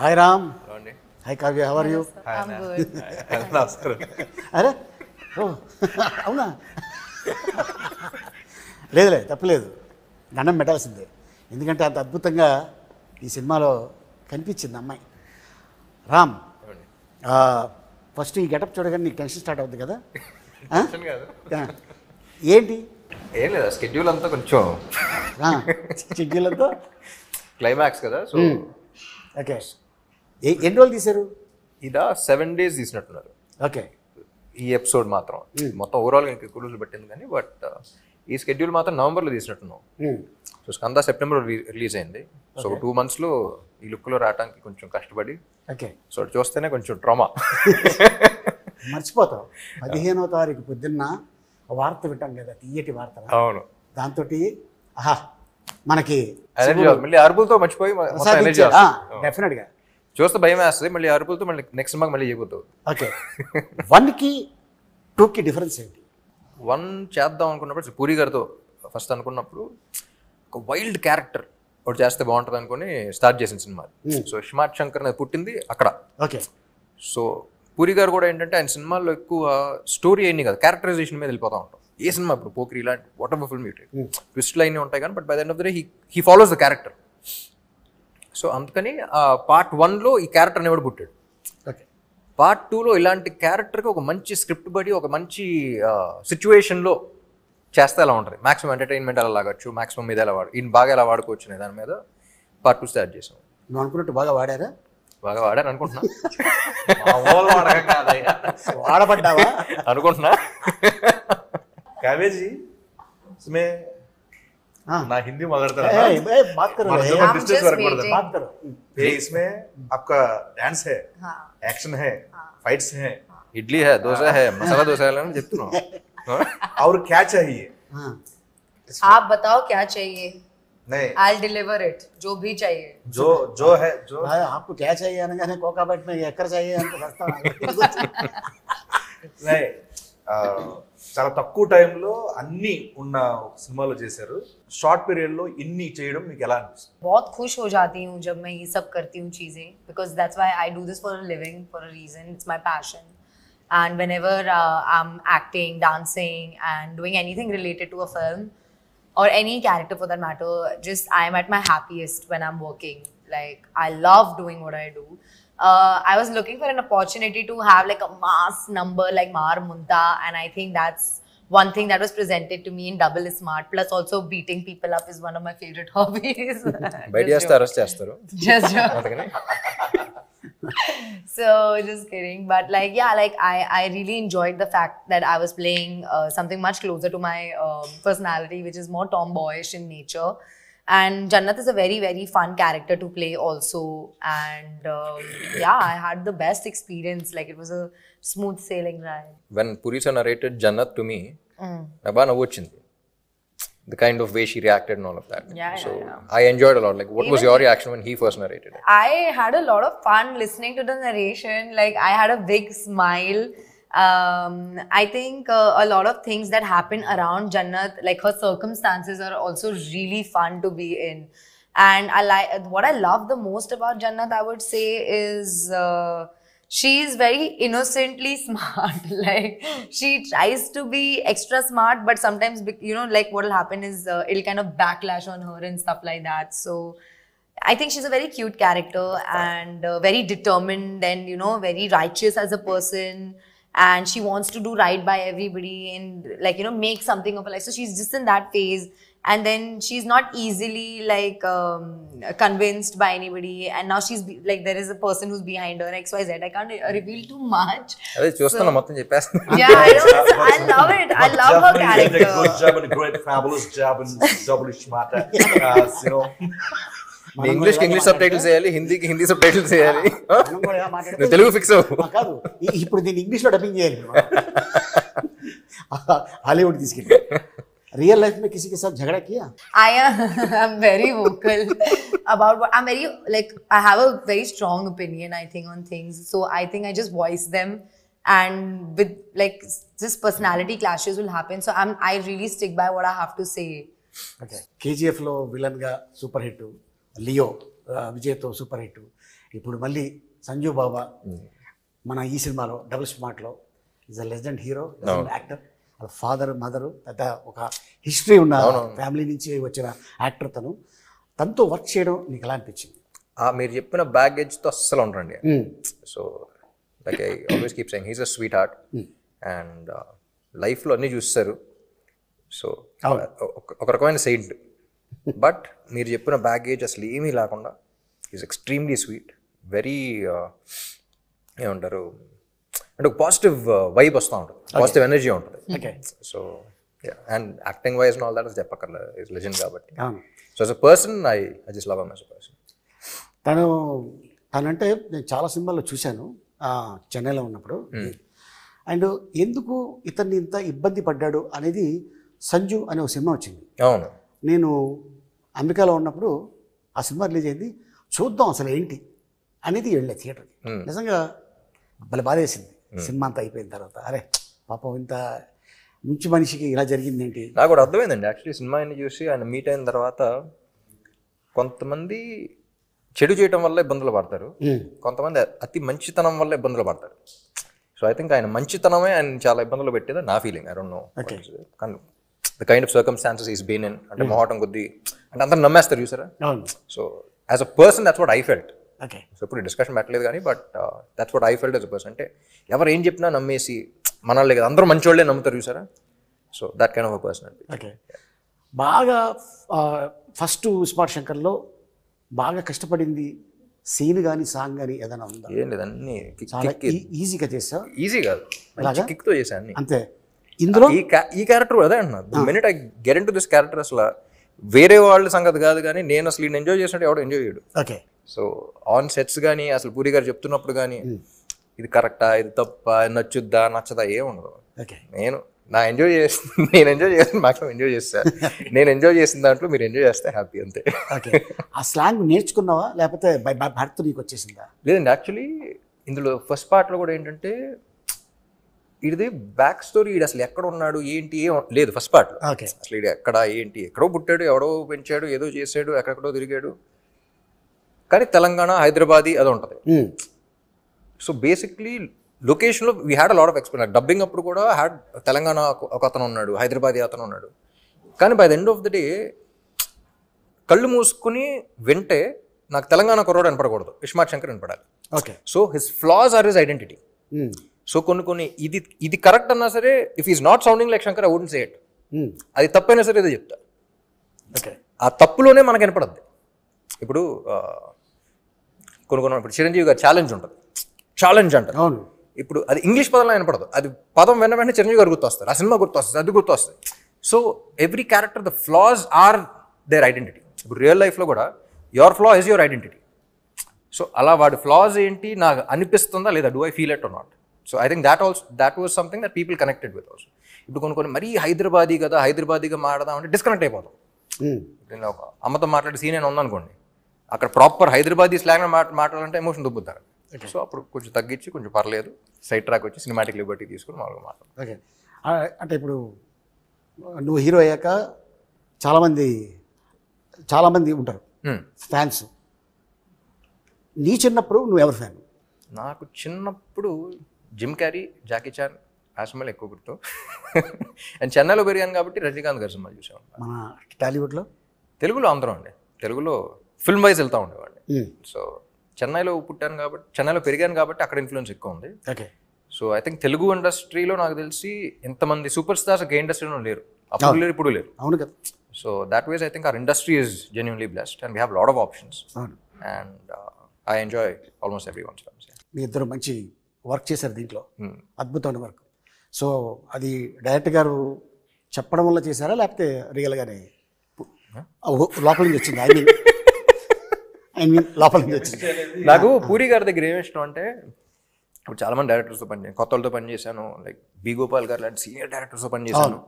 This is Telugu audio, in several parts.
హాయ్ రామ్. అండి. Hi Kavya, how are you? I'm good. నమస్కారం. అరే ఓ అవునా? లేదులే, తప్పలేదు, దండం పెట్టాల్సిందే. ఎందుకంటే అంత అద్భుతంగా ఈ సినిమాలో కనిపించింది అమ్మాయి. రామ్, ఫస్ట్ ఈ గెటప్ చూడగానే నీకు టెన్షన్ స్టార్ట్ అవుతుంది కదా? ఏంటి? ఏం లేదా, స్కెడ్యూల్ అంతా కొంచెం చిగ్గిలతో క్లైమాక్స్ కదా, సో ఓకే. ఎన్ని రోజులు తీశారు? ఇదా 7 days తీసినట్టున్నారు ఓకే. ఈ ఎపిసోడ్ మాత్రం. మొత్తం ఓవరాల్గా ఇంకా ఎక్కువ రోజులు పట్టింది కానీ, బట్ ఈ స్కెడ్యూల్ మాత్రం నవంబర్లో తీసినట్టున్నాం. సో స్కంద సెప్టెంబర్ రిలీజ్ అయింది. సో 2 monthsలో ఈ లుక్లో రావడానికి కొంచెం కష్టపడి, ఓకే. సో చూస్తేనే కొంచెం ట్రామా. మర్చిపోతాం. 15వ తారీఖు పొద్దున్న వార్త వింటాం కదా, తీయటి వార్త. అవును, దాంతో ఆహా మనకి మళ్ళీ అరుపులతో మర్చిపోయి డెఫినెట్గా చూస్తే భయం వేస్తుంది. మళ్ళీ అరుపులతో మళ్ళీ నెక్స్ట్ సినిమాకి మళ్ళీ చేయబోతావు. ఓకే. 1కి 2కి డిఫరెన్స్ ఏంటి? 1 చేద్దాం అనుకున్నప్పుడు పూరి గారితో ఫస్ట్ అనుకున్నప్పుడు ఒక వైల్డ్ క్యారెక్టర్ ఒకటి చేస్తే బాగుంటుంది అనుకుని స్టార్ట్ చేసిన సినిమా. సో హిమాట్ శంకర్ అనేది పుట్టింది అక్కడ. ఓకే. సో పూరి గారు కూడా ఏంటంటే ఆయన సినిమాల్లో ఎక్కువ స్టోరీ అయింది కదా, క్యారెక్టరైజేషన్ మీద వెళ్ళిపోతూ ఉంటాం. ఏ సినిమా ఇప్పుడు పోక్రి ఇలాంటి వాట్ ఎవర్ ఫిల్మ్ ట్విస్ట్లు అయినా ఉంటాయి కానీ, but by the end of the day he follows the character. So అందుకని పార్ట్ 1లో ఈ క్యారెక్టర్ అనేవాడు పుట్టాడు. ఓకే. పార్ట్ 2లో ఇలాంటి క్యారెక్టర్కి ఒక మంచి స్క్రిప్ట్ బడి ఒక మంచి సిచ్యువేషన్లో చేస్తే ఎలా ఉంటుంది, మాక్సిమం ఎంటర్టైన్మెంట్ ఎలా లాగొచ్చు, మాక్సిమం మీద ఎలా ఈయన బాగా ఎలా వాడుకోవచ్చు అనే దాని మీద పార్ట్ 2 స్టార్ట్ చేసాం. నువ్వు అనుకున్నట్టు బాగా వాడారా? బాగా వాడాను అనుకుంటున్నా. వాడబడ్డావా అనుకుంటున్నా. काव्य जी, इसमें ना हिंदी मदरता है बात करो, डिस्टेंस वर्क पड़ता है. बात करो. ये इसमें आपका डांस है, एक्शन है, फाइट्स हैं, ఇడ్లీ హై, దోశ హై, మసాలా దోశ అని చెప్తున్నావు. और क्या चाहिए? आप बताओ क्या चाहिए, नहीं I'll deliver it. जो भी चाहिए, जो है जो आपको क्या चाहिए అనగానే కోకాబెట్ में ఎక్కడ चाहिए అంటే వస్తాను. नहीं చాలా తక్కువ టైంలో అన్ని ఉన్న సినిమాలో చేశారు. షార్ట్ పీరియడ్ లో ఇన్ని చేయడం మీకు ఎలా అనిపిస్తుంది? बहुत खुश हो जाती हूँ जब मैं ये सब करती हूँ चीज़ें, because that's why I do this for a living, for a reason. It's my passion. And whenever I'm acting, dancing and doing anything related to a film or any character for that matter, just I'm at my happiest when I'm working. Like, I love doing what I do. I was looking for an opportunity to have like a mass number like Mar Munta, and I think that's one thing that was presented to me in Double is Smart. Plus also beating people up is one of my favorite hobbies. బయట చేస్తే అరెస్ట్ చేస్తారు. Just joking. So just kidding, but like yeah, like I really enjoyed the fact that I was playing something much closer to my personality, which is more tomboyish in nature. And Jannat is a very, very fun character to play also. And yeah, I had the best experience. Like, it was a smooth sailing ride. When Puri sir narrated Jannat to me, నాకు బాగా నవ్వు వచ్చింది. The kind of way she reacted and all of that. Yeah, so yeah. I enjoyed a lot. Like, what was your reaction when he first narrated it? I had a lot of fun listening to the narration. Like, I had a big smile. I think a lot of things that happen around Jannat, like her circumstances, are also really fun to be in. And what I love the most about Jannat, I would say, is she's very innocently smart. Like, she tries to be extra smart, but sometimes, you know, like what will happen is it'll kind of backlash on her and stuff like that. So I think she's a very cute character and very determined and, you know, very righteous as a person. And she wants to do right by everybody and, like, you know, make something of her life. So she's just in that phase. And then she's not easily like convinced by anybody. And now she's like, there is a person who's behind her, XYZ. I can't reveal too much. అదే చూస్తున్నా మొత్తం చెప్పేస్తున్నా. Yeah, I know. I love it. I love her Definitely did a good character. job and a great fabulous job and double smart. You know, ఇంగ్లీష్కి ఇంగ్లీష్ సబ్ టైటిల్స్ వేయాలి, హిందీకి హిందీ సబ్ టైటిల్స్ వేయాలి. మనం కూడా ఇలా మాట్లాడితే నువ్వు తెలుగు ఫిక్స్ అవ్వు. కాదు, ఇప్పుడు దీన్ని ఇంగ్లీష్లో డబ్బింగ్ చేయాలి. హాలీవుడ్ తీసుకెళ్ళి रियल लाइफ में किसी के साथ झगड़ा किया? I'm very vocal about what I'm very, like, I have a very strong opinion, I think, on things. So I think I just voice them, and with like just personality clashes will happen. So I really stick by what I have to say. Okay. KGF లో విలన్ గా సూపర్ హిట్, లియో విజయ్తో సూపర్ హిట్, ఇప్పుడు మళ్ళీ సంజు బాబా మన ఈ సినిమాలో డబుల్ స్మార్ట్లో is a legend hero, actor. వాళ్ళ ఫాదర్ మదరు పెద్ద ఒక హిస్టరీ ఉన్న ఫ్యామిలీ నుంచి వచ్చిన యాక్టర్ తనతో వర్క్ చేయడం నీకు ఎలా అనిపించింది? మీరు చెప్పిన బ్యాగేజ్తో అస్సలు ఉండరండి. So like I always keep saying he's a sweet heart and లైఫ్లో అన్నీ చూస్తారు. సో ఒక రకమైన సెయింట్. బట్ మీరు చెప్పిన బ్యాగేజ్ అసలు ఏమీ లేకుండా ఈజ్ ఎక్స్ట్రీమ్లీ స్వీట్, వెరీ ఏమంటారు అంటే ఒక పాజిటివ్ వైబ్ వస్తూ ఉంటుంది, పాజిటివ్ ఎనర్జీ ఉంటుంది. So and acting wise all that చెప్పక్కర్లేదు, ఈజ్ లెజెండ్ కాబట్టి. So as a person I just love him as a person. తనంటే నేను చాలా సినిమాల్లో చూశాను చెన్నైలో ఉన్నప్పుడు. అండ్ ఎందుకు ఇతన్ని ఇంత ఇబ్బంది పడ్డాడు అనేది సంజు అనే ఒక సినిమా వచ్చింది. అవును, నేను అమెరికాలో ఉన్నప్పుడు ఆ సినిమా రిలీజ్ అయింది. చూద్దాం అసలు ఏంటి అనేది వెళ్ళే థియేటర్కి. నిజంగా భలే బాధ వేసింది సినిమా అంతా అయిపోయిన తర్వాత. అరే పాపం ఇంత మంచి మనిషికి ఇలా జరిగింది ఏంటి. నాకు కూడా అర్థమైందండి యాక్చువల్లీ సినిమా అన్ని చూసి ఆయన మీట్ అయిన తర్వాత. కొంతమంది చెడు చేయడం వల్ల ఇబ్బందులు పడతారు, కొంతమంది అతి మంచితనం వల్ల ఇబ్బందులు పడతారు. సో ఐ థింక్ ఆయన మంచితనమే ఆయన చాలా ఇబ్బందులు పెట్టేది నా ఫీలింగ్. ఐ డోంట్ నో కానీ the kind of circumstances is been in. అంటే మొహటం కొద్దీ అంటే అందరూ నమ్మేస్తారు చూసారా. So as a person that's what I felt. So ఇప్పుడు డిస్కషన్ పెట్టలేదు కానీ but that's what I felt as a person. అంటే ఎవరు ఏం చెప్పినా నమ్మేసి మనల్ని కదా అందరూ మంచి వాళ్ళే నమ్ముతారు చూసారా. So that kind of a person. Okay, బాగా ఫస్ట్ స్మార్ట్ శంకర్లో బాగా కష్టపడింది సీన్ కానీ సాంగ్ కానీ ఏదైనా ఉందా? ఏం లేదు, అన్ని ఈజీగా చేసా. ఈజీ కాదు, కిక్తో చేశాను అంతే. ఇందులో ఈ క్యారెక్టర్ అదే అంటున్నా. The minute I get in to this character అసలు వేరే వాళ్ళ సంగతి కాదు కానీ నేను అసలు ఈయన ఎంజాయ్ చేసినట్టు ఎవడో ఎంజాయ్ చేయడు. ఓకే. సో ఆన్ సెట్స్ కానీ అసలు పూరి గారు చెప్తున్నప్పుడు కానీ ఇది కరెక్టా, ఇది తప్ప, నచ్చుద్దా నచ్చదా ఏం ఉండదు. ఓకే, నేను ఎంజాయ్ చేస్తాను, మాక్సిమం ఎంజాయ్ చేస్తాను. నేను ఎంజాయ్ చేసిన దాంట్లో మీరు ఎంజాయ్ చేస్తే హ్యాపీ అంతే. ఓకే, ఆ స్లాంగ్ నేర్చుకున్నావా లేకపోతే భర్త నీకు వచ్చేసిందా? లేదండి, యాక్చువల్లీ ఇందులో ఫస్ట్ పార్ట్లో కూడా ఏంటంటే ఇది బ్యాక్ స్టోరీ, ఇది అసలు ఎక్కడ ఉన్నాడు ఏంటి ఏం లేదు ఫస్ట్ పార్ట్లో. అసలు ఇది ఎక్కడ ఏంటి, ఎక్కడో పుట్టాడు, ఎవడో పెంచాడు, ఏదో చేసాడు, ఎక్కడెక్కడో తిరిగాడు. కానీ తెలంగాణ హైదరాబాదీ అది ఉంటుంది. సో బేసిక్లీ లొకేషన్లో we had a lot of experience. Dubbing అప్పుడు కూడా హ్యాడ్ తెలంగాణ ఒక అతను ఉన్నాడు, హైదరాబాదీ అతను ఉన్నాడు. కానీ by the end of the day కళ్ళు మూసుకుని వింటే నాకు తెలంగాణ కుర్రోడు వినపడకూడదు, ఇస్మార్ట్ శంకర్ వినపడాలి. Okay. So his flaws are his identity. So కొన్ని ఇది కరెక్ట్ అన్నా సరే if is not sounding like Shankar I wouldn't say it. అది తప్పైనా సరే ఏదో చెప్తా. ఓకే, ఆ తప్పులోనే మనకు వినపడద్ది. ఇప్పుడు కొన్ని ఇప్పుడు చిరంజీవి గారు ఛాలెంజ్ ఉంటుంది, ఛాలెంజ్ అంటారు. అవును, ఇప్పుడు అది ఇంగ్లీష్ పదంలో వినపడదు, అది పదం వెంటనే చిరంజీవి గారు గుర్తొస్తారు, ఆ సినిమా గుర్తొస్తుంది, అది గుర్తొస్తుంది. So every character the flaws are their identity. ఇప్పుడు రియల్ లైఫ్లో కూడా your flaw is your identity. So అలా వాడి ఫ్లాస్ ఏంటి నాకు అనిపిస్తుందా లేదా, do I feel it or not. So I think that was something that people connected with also. ఇప్పుడు కొన్ని మరీ హైదరాబాదీ కదా, హైదరాబాదీగా మాట్లాడదాం అంటే డిస్కనెక్ట్ అయిపోతాం. నేను ఒక అమ్మతో మాట్లాడే సీన్ అయినా ఉందనుకోండి, అక్కడ ప్రాపర్ హైదరాబాదీ స్లాంగ్ మాట్లాడాలంటే ఎమోషన్ దుబ్బుతారు. సో అప్పుడు కొంచెం తగ్గించి కొంచెం పర్లేదు సైడ్ ట్రాక్ వచ్చి సినిమాటిక్ లిబర్టీ తీసుకుని మామూలుగా మాట్లాడు. ఓకే, అంటే ఇప్పుడు నువ్వు హీరో అయ్యాక చాలామంది ఉంటారు ఫ్యాన్స్. నీ చిన్నప్పుడు నువ్వు ఎవరు ఫ్యాన్? నాకు చిన్నప్పుడు జిమ్ క్యారీ, జాకీ చాన్ ఆ సినిమాలు ఎక్కువ గుర్తు. అండ్ చెన్నైలో పెరిగాను కాబట్టి రజనీకాంత్ గారి సినిమాలు చూసాను. మన టాలీవుడ్లో తెలుగులో అందరం అండి, తెలుగులో ఫిల్మ్ వైజ్ వెళ్తూ ఉండేవాడిని. సో చెన్నైలో పుట్టాను కాబట్టి, చెన్నైలో పెరిగాను కాబట్టి అక్కడ ఇన్ఫ్లుయెన్స్ ఎక్కువ ఉంది. Okay. So I think Telugu ఇండస్ట్రీలో నాకు తెలిసి ఎంతమంది సూపర్ స్టార్స్ ఒక ఇండస్ట్రీలో లేరు, అప్పుడు లేరు ఇప్పుడు లేరు. అవును కదా. So that was I think our industry is genuinely blessed and we have lot of options. And I enjoy almost every ones. మీ ఇద్దరు మంచి వర్క్ చేశారు దీంట్లో, అద్భుతమైన వర్క్. సో అది డైరెక్టర్ గారు చెప్పడం వల్ల చేశారా లేకపోతే రియల్గానే లోపల నుంచి వచ్చింది? ఐ మీన్ లోపల నుంచి వచ్చింది. నాకు పూరి గారి దగ్గర ఏమి ఇష్టం అంటే, ఇప్పుడు చాలామంది డైరెక్టర్స్తో పనిచేసాను, కొత్త వాళ్ళతో పనిచేశాను, లైక్ బి గోపాల్ గారు లాంటి సీనియర్ డైరెక్టర్స్తో పనిచేశాను.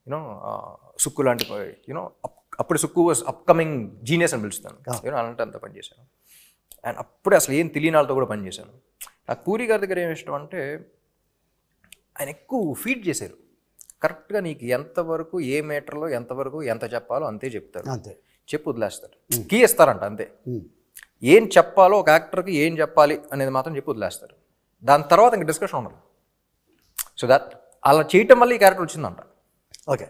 యూనో సుక్కు లాంటి యూనో అప్పుడు సుక్కు వాజ్ అప్కమింగ్ జీనియస్ అని పిలుస్తాను, యూనో అలాంటి అంతా పనిచేశాను. అండ్ అప్పుడే అసలు ఏం తెలియని వాళ్ళతో కూడా పనిచేశాను. నాకు పూరి గారి దగ్గర ఏమి ఇష్టం అంటే ఆయన ఎక్కువ ఫీడ్ చేశారు. కరెక్ట్గా నీకు ఎంతవరకు ఏ మీటర్లో ఎంతవరకు ఎంత చెప్పాలో అంతే చెప్తారు, అంతే చెప్పు వదిలేస్తారు, కీ ఇస్తారంట అంతే. ఏం చెప్పాలో ఒక యాక్టర్కి ఏం చెప్పాలి అనేది మాత్రం చెప్పి వదిలేస్తారు. దాని తర్వాత ఇంక డిస్కషన్ ఉండదు. సో దట్ అలా చేయటం వల్ల ఈ క్యారెక్టర్ వచ్చిందంట. ఓకే,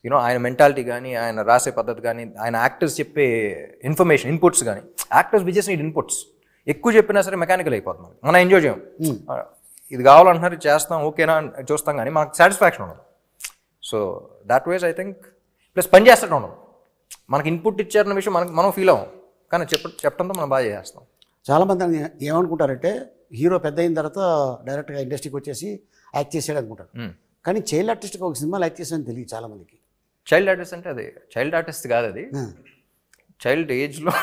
యూనో ఆయన మెంటాలిటీ కానీ, ఆయన రాసే పద్ధతి కానీ, ఆయన యాక్టర్స్ చెప్పే ఇన్ఫర్మేషన్ ఇన్పుట్స్ కానీ, యాక్టర్స్ విజెస్ నీడ్ ఇన్పుట్స్. ఎక్కువ చెప్పినా సరే మెకానికల్ అయిపోతుంది, మనం ఎంజాయ్ చేయం. ఇది కావాలంటున్నారు చేస్తాం, ఓకేనా చూస్తాం, కానీ మనకు సాటిస్ఫాక్షన్ ఉండదు. So that was I think plus పని చేస్తూ ఉండదు. మనకి ఇన్పుట్ ఇచ్చారన్న విషయం మనం ఫీల్ అవ్వం, కానీ చెప్పడంతో మనం బాగా చేస్తాం. చాలామంది ఏమనుకుంటారంటే హీరో పెద్ద అయిన తర్వాత డైరెక్ట్గా ఇండస్ట్రీకి వచ్చేసి యాక్ట్ చేసాడు అనుకుంటారు. కానీ చైల్డ్ ఆర్టిస్ట్గా ఒక సినిమాలో యాక్ట్ చేసాడని తెలియదు చాలామందికి. చైల్డ్ ఆర్టిస్ట్ అంటే అది చైల్డ్ ఆర్టిస్ట్ కాదు, అది చైల్డ్ ఏజ్లో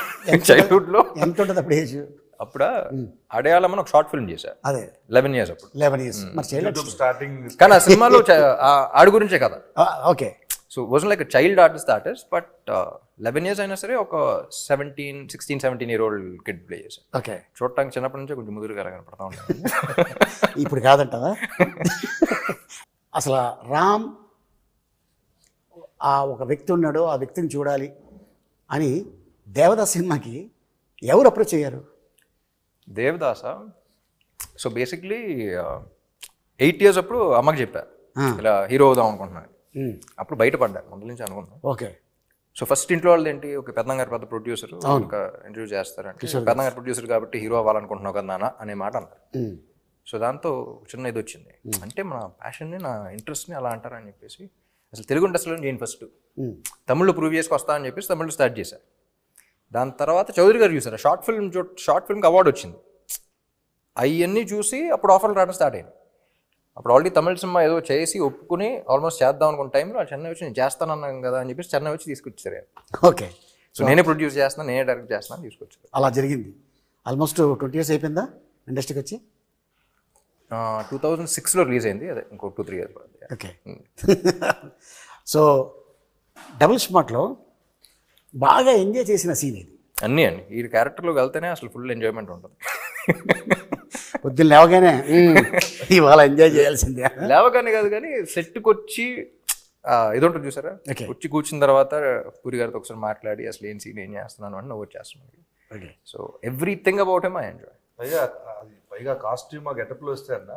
చైల్డ్హుడ్లో ఎంత ఉంటుంది అప్పుడు ఏజ్? అప్పుడు అడయాళం అని ఒక షార్ట్ ఫిల్మ్ చేశారు, అదే 11 years అప్పుడు. 11 years మరి చైల్డ్ ఆర్టిస్ట్ స్టార్టింగ్. కానీ ఆ సినిమాలో ఆడి గురించే కదా. Okay, so was like child artist but 11 years అయినా సరే ఒక 16-17-year-old కిడ్ ప్లే చేశారు. ఓకే, చూడటానికి చిన్నప్పటి నుంచే కొంచెం ముదురుగా కనపడతా ఉంటాను. ఇప్పుడు కాదంటావా? అసలు రామ్ ఆ ఒక వ్యక్తి ఉన్నాడు, ఆ వ్యక్తిని చూడాలి అని దేవదాస్ సినిమాకి ఎవరు అప్రోచ్ అయ్యారు? దేవదాస సో బేసిక్లీ 8 years అప్పుడు అమ్మకి చెప్పారు ఇలా హీరో అవుదాం అనుకుంటున్నాను. అప్పుడు బయటపడ్డాను, ముందు నుంచి అనుకున్నాను. ఓకే, సో ఫస్ట్ ఇంట్లో వాళ్ళది ఏంటి, ఒక పెద్దంగారు పెద్ద ప్రొడ్యూసర్ ఒక ఇంటర్వ్యూ చేస్తారంటే, పెద్దంగారు ప్రొడ్యూసర్ కాబట్టి హీరో అవ్వాలనుకుంటున్నావు కదా నాన్న అనే మాట అన్నారు. సో దాంతో చిన్న ఇది వచ్చింది, అంటే మన ప్యాషన్ని నా ఇంట్రెస్ట్ని అలా అంటారని చెప్పేసి అసలు తెలుగు ఇండస్ట్రీలో నేను ఫస్ట్ తమిళ్లో ప్రూవ్ చేసుకొస్తా అని చెప్పేసి తమిళ్లో స్టార్ట్ చేశాను. దాని తర్వాత చౌదరి గారు చూసారు, షార్ట్ ఫిల్మ్కి అవార్డు వచ్చింది. అవన్నీ చూసి అప్పుడు ఆఫర్లు రావడం స్టార్ట్ అయింది. అప్పుడు ఆల్రెడీ తమిళ సినిమా ఏదో చేసి ఒప్పుకుని ఆల్మోస్ట్ చేద్దాం అనుకున్న టైంలో చెన్నై వచ్చి నేను చేస్తానన్నాను కదా అని చెప్పేసి చెన్నై వచ్చి తీసుకొచ్చారు. ఓకే, సో నేనే ప్రొడ్యూస్ చేస్తాను, నేనే డైరెక్ట్ చేస్తాను తీసుకొచ్చారు. అలా జరిగింది. ఆల్మోస్ట్ 20 years అయిపోయిందా ఇండస్ట్రీకి వచ్చి? 2006లో రిలీజ్ అయింది, అదే ఇంకో 2-3 years. ఓకే. సో డబుల్ స్మార్ట్లో బాగా ఎంజాయ్ చేసిన సీన్ ఇది. అన్నీ అండి, ఈ క్యారెక్టర్లోకి వెళ్తేనే అసలు ఫుల్ ఎంజాయ్మెంట్ ఉంటుంది. పొద్దున్న లేవగానే ఇవాళ ఎంజాయ్ చేయాల్సిందే. లేవగానే కాదు కానీ సెట్కి వచ్చి ఇది ఉంటుంది చూసారా, వచ్చి కూర్చున్న తర్వాత పూరి గారితో ఒకసారి మాట్లాడి అసలు ఏం సీన్ ఏం చేస్తున్నాను అని నువ్వు వచ్చేస్తున్నాను. So everything about him I enjoy. పైగా కాస్ట్యూమ్ ఆ గెటప్లో వస్తే అన్న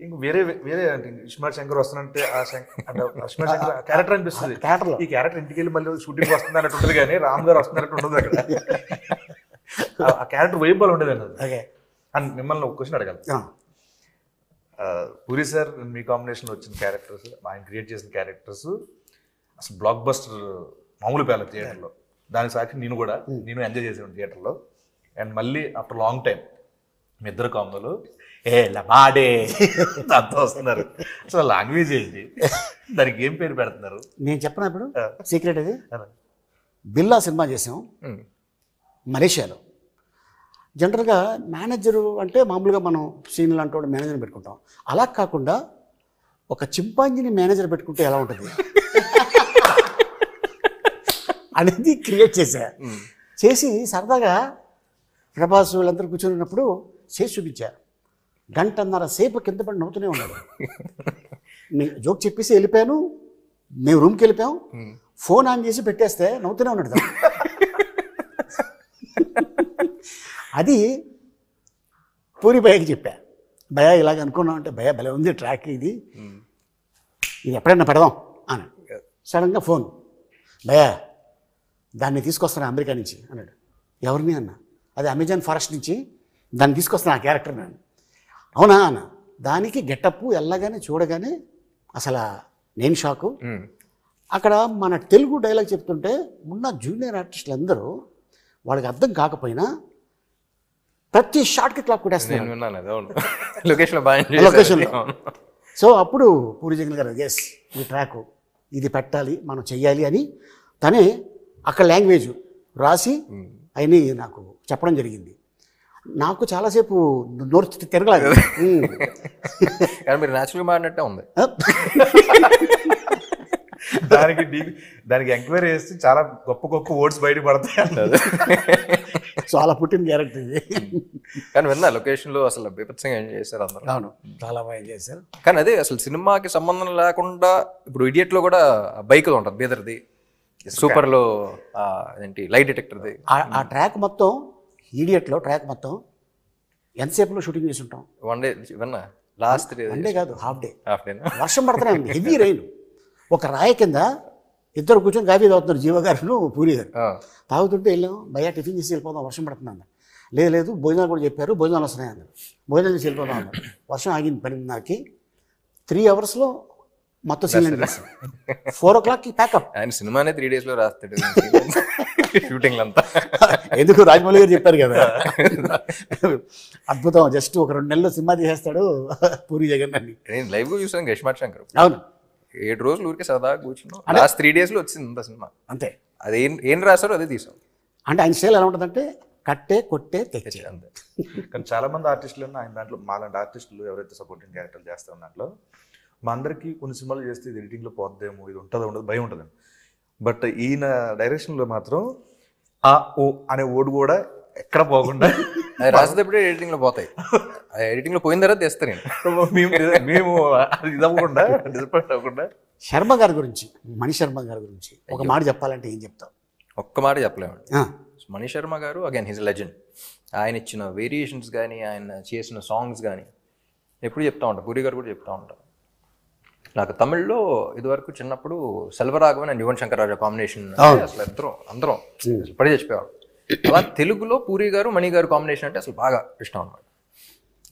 ఇంక వేరే అంటే ఇస్మార్ట్ శంకర్ వస్తానంటే ఇస్మార్ట్ శంకర్ క్యారెక్టర్ అనిపిస్తుంది. ఈ క్యారెక్టర్ ఇంటికి వెళ్ళి మళ్ళీ షూటింగ్ వస్తుంది అన్నట్టు ఉంటుంది, కానీ రామ్ గారు వస్తున్నట్టు ఉండదు అక్కడ. ఆ క్యారెక్టర్ వైబ్ బాగా ఉండేది అన్నది. అండ్ మిమ్మల్ని ఒక క్వశ్చన్ అడగాలి, పూరి సార్ మీ కాంబినేషన్లో వచ్చిన క్యారెక్టర్స్, ఆయన క్రియేట్ చేసిన క్యారెక్టర్స్ అసలు బ్లాక్ బస్టర్ మామూలు పేర్ల థియేటర్లో. దానికి సాక్షి నేను ఎంజాయ్ చేసాను థియేటర్లో. అండ్ మళ్ళీ ఆఫ్టర్ లాంగ్ టైం మీ ఇద్దరు కాంబోలు బాడే అంతా వస్తున్నారు. అసలు లాంగ్వేజ్ ఏంటి, దానికి ఏం పేరు పెడుతున్నారు? నేను చెప్పనా ఇప్పుడు సీక్రెట్ అది. బిల్లా సినిమా చేసాం మలేషియాలో. జనరల్గా మేనేజరు అంటే మామూలుగా మనం సీన్లు అంటూ మేనేజర్ని పెట్టుకుంటాం. అలా కాకుండా ఒక చింపాంజీని మేనేజర్ పెట్టుకుంటే ఎలా ఉంటుంది అనేది క్రియేట్ చేసి సరదాగా ప్రభాస్ వీళ్ళందరూ కూర్చొని చేసి చూపించారు. 1.5 సేపు కింద పడి నవ్వుతూనే ఉన్నాడు. నేను జోక్ చెప్పేసి వెళ్ళిపోయాను, మేము రూమ్కి వెళ్ళిపోయాం, ఫోన్ ఆన్ చేసి పెట్టేస్తే నవ్వుతూనే ఉన్నాడు. అది పూరి భయ్యకి చెప్పా, భయ్యా ఇలాగ అనుకున్నాం అంటే, భయ్యా భలే ఉంది ట్రాక్, ఇది ఎప్పుడైనా పెడదాం అని. సడన్గా ఫోన్, భయ్యా దాన్ని తీసుకొస్తాను అమెరికా నుంచి అన్నాడు. ఎవరిని అన్న? అది అమెజాన్ ఫారెస్ట్ నుంచి దాన్ని తీసుకొస్తాను ఆ క్యారెక్టర్ నేను. అవునా అన్న. దానికి గెటప్ వెళ్ళగానే చూడగానే అసలు నేను షాకు. అక్కడ మన తెలుగు డైలాగ్ చెప్తుంటే ఉన్న జూనియర్ ఆర్టిస్టులు అందరూ వాళ్ళకి అర్థం కాకపోయినా ప్రతి షాట్కి క్లాప్ కొట్టేస్తున్నారు లొకేషన్లో. సో అప్పుడు పూరి జగన్ గారు ఎస్ ఈ ట్రాక్ ఇది పెట్టాలి మనం చెయ్యాలి అని తనే అక్కడ లాంగ్వేజ్ రాసి అయినా నాకు చెప్పడం జరిగింది. నాకు చాలాసేపు నోరు తిరగలేదు. మీరు న్యాచురల్గా మాడినట్టే ఉంది. దానికి ఎంక్వైరీ చేస్తే చాలా గొప్ప వర్డ్స్ బయట పడతాయి అన్నది. చాలా పుట్టిన క్యారెక్టర్ ఇది. కానీ విన్నా లొకేషన్లో అసలు బీభత్సంగా ఎంజాయ్ చేశారు అందరూ. అవును, చాలా బాగా ఎంజాయ్ చేశారు. కానీ అదే అసలు సినిమాకి సంబంధం లేకుండా ఇప్పుడు ఇడియట్లో కూడా బైక్ ఉంటుంది, బీదర్ది, సూపర్లో ఏంటి లైట్ డిటెక్టర్ది. ఆ ట్రాక్ మొత్తం ఈడియట్లో ట్రాక్ మొత్తం ఎంతసేపులో షూటింగ్ చేసి ఉంటాం? వన్ డే ఇవన్నా లాస్ట్ డే వన్ డే కాదు, హాఫ్ డే. హాఫ్ డేనా? వర్షం పడుతూనే ఉంది, హెవీ రైన్. ఒక రాయి కింద ఇద్దరు కూర్చొని కాఫీ తాగుతున్నారు, జీవ గారు పూరి గారు. తాగుతుంటే వెళ్ళాం, భయ్యా టిఫిన్ చేసి వెళ్ళిపోదాం, వర్షం పడుతుంది అన్నారు. లేదు భోజనాలు కూడా చెప్పారు, భోజనాలు వస్తున్నాయి అన్నారు. భోజనాలు చేసి వెళ్ళిపోదాం అన్నారు. వర్షం ఆగింది 10:30కి. 3 అవర్స్లో మొత్తం సీన్ చేస్తాం. 4 o'clockకి ప్యాకప్. ఆయన సినిమానే 3 days లో రాస్తాడు షూటింగ్ అంతా. ఎందుకు రాజమౌళి గారు చెప్పారు కదా, అద్భుతం. జస్ట్ ఒక 2 నెలల్లో సినిమా తీసేస్తాడు పూరి జగన్ అని. నేను లైవ్ గా చూసాను ఇస్మార్ట్ శంకర్. అవును, 7 రోజులు ఊరికే సరదాగా కూర్చున్నాం. లాస్ట్ 3 days లో వచ్చింది అంత సినిమా. అంతే. అది ఏం రాశారో అదే తీసాం. అంటే ఆయన స్టైల్ ఎలా ఉంటుందంటే కట్టే కొట్టే తెచ్చే. అంతే. కానీ చాలా మంది ఆర్టిస్టులు ఆయన దాంట్లో మాలాంటి ఆర్టిస్టులు ఎవరైతే సపోర్టింగ్ క్యారెక్టర్లు చేస్తారు దాంట్లో మా అందరికీ కొన్ని సినిమాలు చేస్తే ఇది ఎడిటింగ్లో పోద్దేమో, ఇది ఉంటుందో ఉండదు భయం ఉంటుంది. బట్ ఈయన డైరెక్షన్లో మాత్రం ఆ ఓ అనే ఓడు కూడా ఎక్కడ పోకుండా అది రాసేటప్పుడే ఎడిటింగ్ లో పోతాయి. ఎడిటింగ్ లో పోయిన తర్వాత తెస్తాను నేను. మేము అది ఇది అవ్వకుండా డిసప్పాయింట్ అవ్వకుండా. శర్మ గారి గురించి, మణి శర్మ గారి గురించి ఒక మాట చెప్పాలంటే ఏం చెప్తావు? ఒక్క మాట చెప్పలేమండి. మణి శర్మ గారు అగైన్ హిజ్ లెజెండ్. ఆయన ఇచ్చిన వేరియేషన్స్ కానీ, ఆయన చేసిన సాంగ్స్ కానీ ఎప్పుడు చెప్తా ఉంటాను. పూరి గారు కూడా చెప్తా ఉంటారు. నాకు తమిళ్లో ఇదివరకు చిన్నప్పుడు సెల్వరాఘవన్ అండ్ యువన్ శంకర్ రాజా కాంబినేషన్ అసలు అందరం పడి చచ్చిపోయాడు. అలా తెలుగులో పూరి గారు మణి గారు కాంబినేషన్ అంటే అసలు బాగా ఇష్టం అనమాట.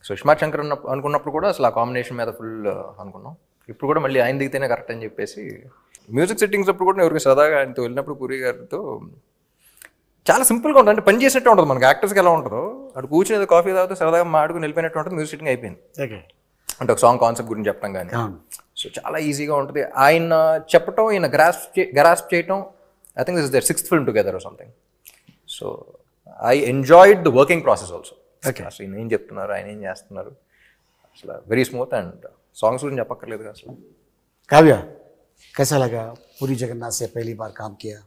సో ఇస్మార్ట్ శంకర్ అనుకున్నప్పుడు కూడా అసలు ఆ కాంబినేషన్ మీద ఫుల్ అనుకున్నాం. ఇప్పుడు కూడా మళ్ళీ ఆయన దిగితేనే కరెక్ట్ అని చెప్పేసి మ్యూజిక్ సెట్టింగ్స్ అప్పుడు కూడా ఎవరికి సరదాగా ఆయనతో వెళ్ళినప్పుడు పూరి గారితో చాలా సింపుల్గా ఉంటుంది. అంటే పని చేసినట్టు ఉంటుంది. మనకి యాక్టర్స్కి ఎలా ఉంటుందో అటు కూర్చుని కాఫీ తాగితే సరదాగా మాడుకుని వెళ్ళిపోయినట్టు ఉంటుంది. మ్యూజిక్ సెట్టింగ్ అయిపోయింది. అంటే ఒక సాంగ్ కాన్సెప్ట్ గురించి చెప్పడం కానీ. సో చాలా ఈజీగా ఉంటుంది. ఆయన చెప్పటం, ఈయన గ్రాస్ప్ చేయటం. I think this is their 6th film together or something. So I enjoyed the working process also. అసలు ఈయన ఏం చెప్తున్నారు, ఆయన ఏం చేస్తున్నారు, అసలు వెరీ స్మూత్. అండ్ సాంగ్స్ గురించి చెప్పక్కర్లేదు అసలు. काव्या, कैसा लगा पूरी जगन्नाथ से पहली बार काम किया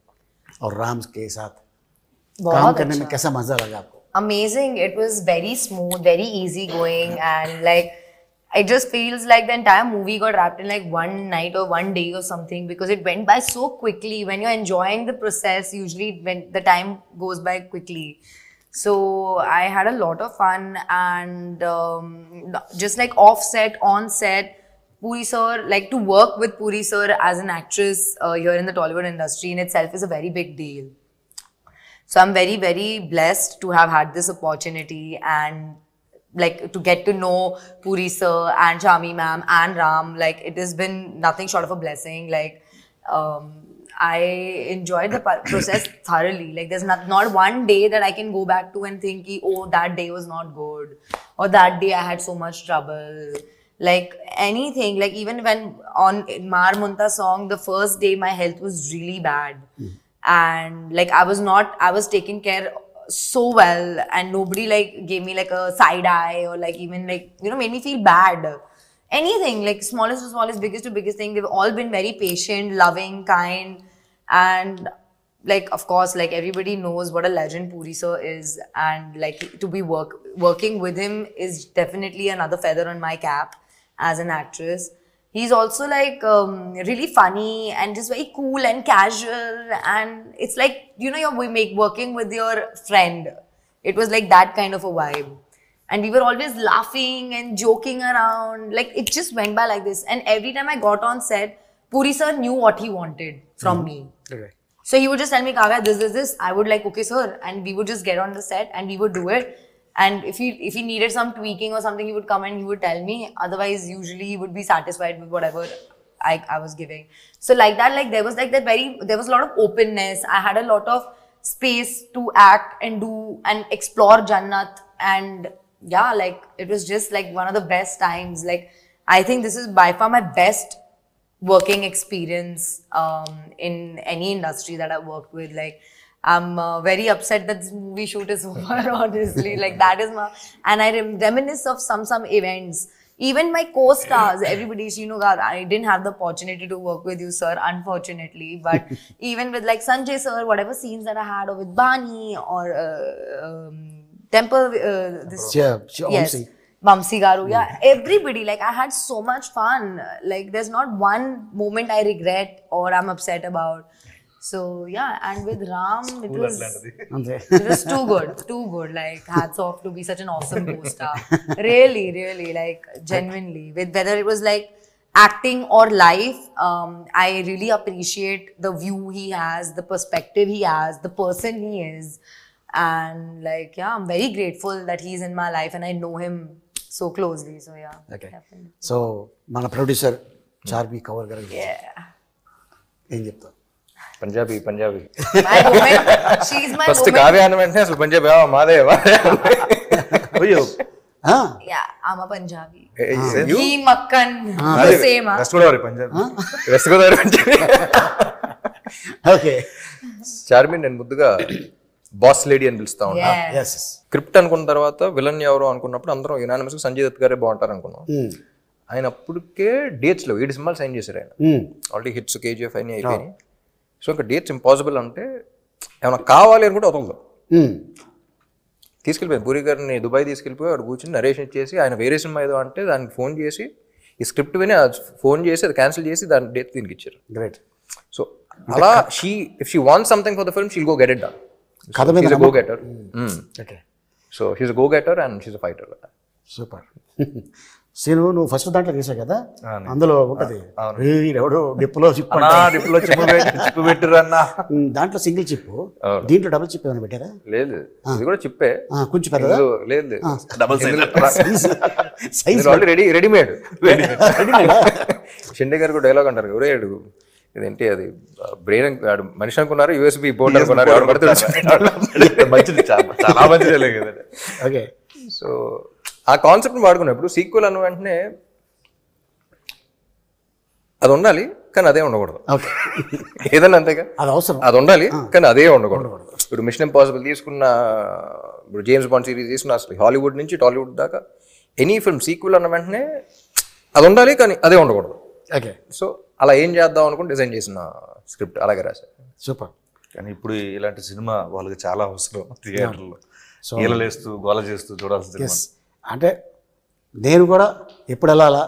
और राम के साथ काम करने में कैसा मजा लगा आपको? Amazing. It was very smooth, very easy going, and like it just feels like the entire movie got wrapped in like one night or one day or something, because it went by so quickly. When you're enjoying the process, usually when the time goes by quickly. So I had a lot of fun, and just like off set, on set, Puri sir, like to work with Puri sir as an actress here in the Tollywood industry in itself is a very big deal. So I'm very, very blessed to have had this opportunity, and like to get to know Puri sir and Chami ma'am and Ram. Like it has been nothing short of a blessing. Like I enjoyed the process thoroughly. Like there's not one day that I can go back to and think, oh, that day was not good, or that day I had so much trouble. Like anything, like even when on Mar Munta song, the first day my health was really bad. And like I was taken care so well, and nobody like gave me like a side eye or like even like, you know, made me feel bad. Anything, like smallest to smallest, biggest to biggest thing, they've all been very patient, loving, kind. And like of course, like everybody knows what a legend Puri sir is, and like to be working with him is definitely another feather on my cap as an actress. He's also like really funny and just very cool and casual, and it's like, you know, you're working with your friend. It was like that kind of a vibe, and we were always laughing and joking around. Like it just went by like this, and every time I got on set, Puri sir knew what he wanted from me. Okay. So he would just tell me, Kavya, this. I would like, okay sir, and we would just get on the set and we would do it. And if he needed some tweaking or something, he would come and he would tell me. Otherwise, usually he would be satisfied with whatever I was giving. So like that, like there was like there was a lot of openness. I had a lot of space to act and do and explore Jannat. And yeah, like it was just like one of the best times. Like I think this is by far my best working experience in any industry that I've worked with. Like I'm very upset that this movie shoot is over, honestly. Like that is my, and I reminisce of some events. Even my co-stars, everybody, you know, I didn't have the opportunity to work with you, sir, unfortunately. But even with like Sanjay sir, whatever scenes that I had, or with Bani or Temple, yes, Vamsi Garu, yeah, everybody, like I had so much fun. Like there's not one moment I regret or I'm upset about. So yeah, and with Ram, it was అంతే. too good. Like hats off to be such an awesome co-star. Really, like genuinely. With whether it was like acting or life, I really appreciate the view he has, the perspective he has, the person he is, and like yeah, I'm very grateful that he's in my life and I know him so closely. So yeah, Okay. definitely. So మన ప్రొడ్యూసర్ చార్మి కవర్ గారు Yeah. ఏం చెప్తావు? Punjabi My woman, she's my first woman. Kavya అన్న వెంటనే అసలు పంజాబీ మాదే అయ్యో Yeah, I'm a Punjabi. You? He Makkan, the same. West Godavari Punjab west Godavari Punjabi. Okay. Charmi నేను ముద్దుగా బాస్ లేడీ అని పిలుస్తా ఉన్నా. Yeah. ఎస్. స్క్రిప్ట్ అనుకున్న తర్వాత విలన్ ఎవరు అనుకున్నప్పుడు అందరం యునానిమస్ సంజయ్ దత్ గారే బాగుంటారు అనుకున్నాం. ఆయన అప్పటికే డేట్స్ లో 7 సినిమాలు సైన్ చేశారు ఆయన. ఆల్రెడీ హిట్స్ కేజీఎఫ్ అయినా అయిపోయినాయి. సో ఇంకా డేట్స్ ఇంపాసిబుల్ అంటే ఏమైనా కావాలి అని కూడా వదలదు. తీసుకెళ్ళిపోయాను పూరి గారిని దుబాయ్ తీసుకెళ్ళిపోయి అక్కడ కూర్చొని నరేషన్ ఇచ్చేసి ఆయన వేరే సినిమా ఏదో అంటే దానికి ఫోన్ చేసి ఈ స్క్రిప్ట్ విని ఫోన్ చేసి అది క్యాన్సిల్ చేసి దాని డేట్ దీనికి ఇచ్చారు. గ్రేట్. సో అలా if she wants something for the film she'll go get it done. కథ మీద go getter. Okay. So he's go getter and she's a fighter. Super. Seenu నువ్వు ఫస్ట్ దాంట్లో చేసావు కదా, అందులో ఉంటది ఎవడో డిప్పులో చిప్ డిప్లో చిప్పు పెట్టిరు అన్న. దాంట్లో సింగిల్ చిప్, దీంట్లో డబుల్ చిప్ ఏమైనా పెట్టారా? లేదు ఇది కూడా చిప్పే కొంచెం పెద్దదా? లేదు double size already readymade. Shinde గారు డైలాగ్ అంటారు ఎవరే ఇదేంటి అది బ్రెయిన్ మనిషి అనుకున్నారు యూఎస్బి బోర్డు అనుకున్నారు ఎవరు పడితే మంచిది, చాలా మంచిది కదండి. ఓకే. సో ఆ కాన్సెప్ట్ని వాడుకున్నప్పుడు సీక్వెల్ అన్న వెంటనే అది ఉండాలి కానీ అదే ఉండకూడదు. ఓకే. ఏదన్నా అంతేగా, అది అవసరం. అది ఉండాలి కానీ అదే ఉండకూడదు. ఇప్పుడు మిషన్ ఇంపాసిబుల్ తీసుకున్న, ఇప్పుడు జేమ్స్ బాండ్ సిరీస్ తీసుకున్న, అసలు హాలీవుడ్ నుంచి టాలీవుడ్ దాకా ఎనీ ఫిల్మ్ సీక్వెల్ అన్న వెంటనే అది ఉండాలి కానీ అదే ఉండకూడదు. ఓకే. సో అలా ఏం చేద్దాం అనుకుని డిజైన్ చేసిన స్క్రిప్ట్ అలాగే రాశారు. సూపర్. కానీ ఇప్పుడు ఇలాంటి సినిమా వాళ్ళకి చాలా అవసరం థియేటర్లో. ఈలలేస్తూ గోల చేస్తూ చూడాల్సిన సినిమా. అంటే నేను కూడా ఎప్పుడు వెళ్ళాలా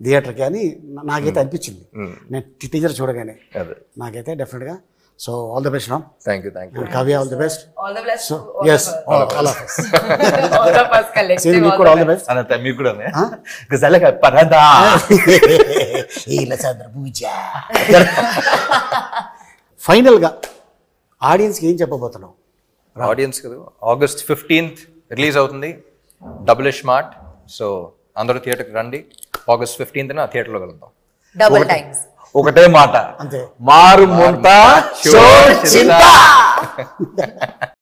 థియేటర్కి అని నాకైతే అనిపించింది నేను టీచర్ చూడగానే. అదే నాకైతే డెఫినెట్గా. So all the best Ram. Thank you. Kavya all the best. All the best. So to all ఎస్ of us. All of us. All of us collective. Seenu మీకు all కూడా the all the best. Anantha మీకు కూడా గజాలగా పరదా ఫైనల్గా ఆడియన్స్కి ఏం చెప్పబోతున్నావు? ఆడియన్స్ కదా, August 15th రిలీజ్ అవుతుంది డబుల్ స్మార్ట్. సో అందరూ థియేటర్కి రండి. August 15th థియేటర్లో కలుద్దాం. Double times. ఒకటే మాట, అంతే. మారు ముంత షో చింత.